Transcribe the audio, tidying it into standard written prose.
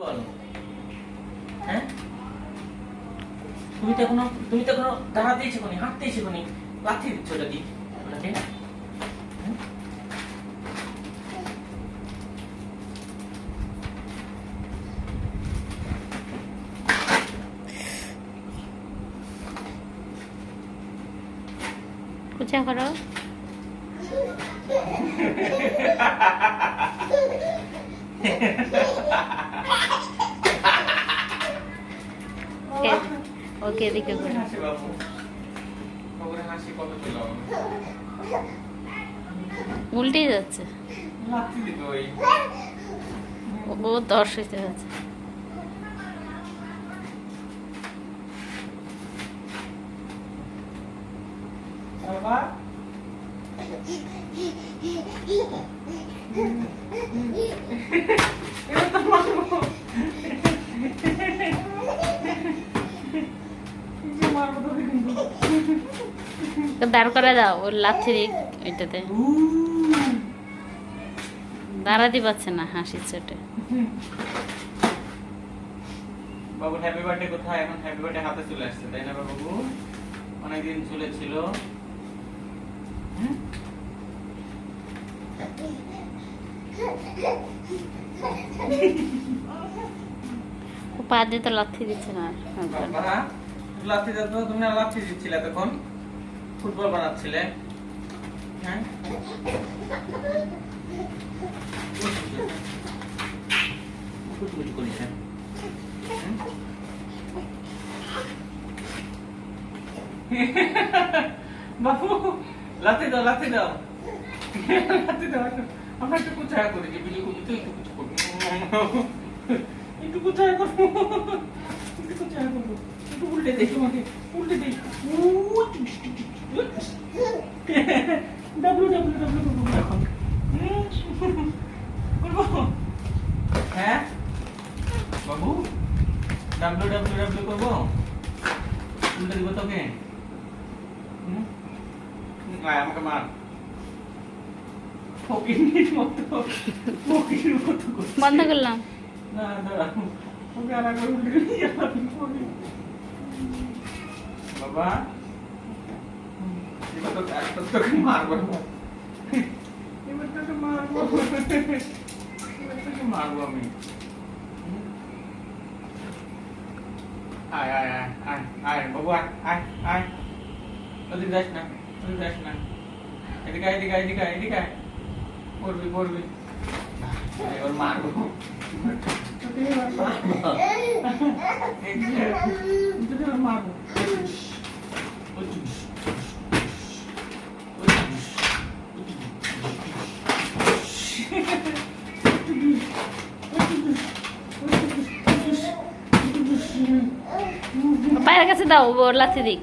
বল হ্যাঁ তুমি তো এখনো দাঁড়াতেই শেখোনি, হাঁটতেই শেখোনি, লাথি দিচ্ছ ওটা কি ওটাকে? হ্যাঁ? পূজা করো। ওকে এদিকে করো। হাসি বাবু, বাবুর হাসি কত পেলাম। উল্টেই যাচ্ছে, লাথি দিত ওই। ও 10 হইতে যাচ্ছে। বাবা এবার তো মারবো। মারবো তোকে কিন্তু। দাঁড় করে দাও ওর লাথি দিক ওইটাতে। দাঁড়াতে পারছে না হাসির চোটে। বাবু হ্যাপি বার্থডে কোথায়? এখন হ্যাপি বার্থডে হাতে চলে আসছে তাই না বাবু? অনেকদিন চলে ছিল। ও পা দিয়ে তো লাথি দিচ্ছে না। বাবা লাথি দিত, তুমি না লাথি দিচ্ছিলে তখন, ফুটবল বানাচ্ছিলে। হ্যাঁ কুচকুচি করিস হ্যাঁ? বাবু লাথি দাও, লাথি দাও, লাথি দাও। আমরা একটু কুচায়া করি যে বিলি কুচি, তুই একটু কুচি করবি, একটু কুচায়া করবো, একটু কুচায়া করবো, একটু উল্টে দেই তোমাকে, উল্টে দেই। ডাব্লু ডাব্লু ডাব্লু করবো এখন। করবো হ্যাঁ বাবু? ডাব্লু ডাব্লু ডাব্লু করবো? উল্টে দিব তোকে? আয় আমাকে মার। ফকির মতো, ফকির মতো করছিস। বন্ধ করলাম। না দাঁড়া, ওকে আর একবার উল্টে দিবি, বাবা এবার তো তোকে মারবো, এবার তোকে মারবো, এবার তোকে মারবো আমি। আয় আয় আয় আয় আয় বাবু আয় আয় আয়, ওদিকে যাস না, ওদিকে যাস না, এদিকে আয়, এদিকে আয়, এদিকে আয়, এদিকে আয়, পড়বি পড়বি, এবার মারবো তোকে, এবার মারবো, তোকে এবার মারবো। পায়ের কাছে দাও ওর লাথি দিক।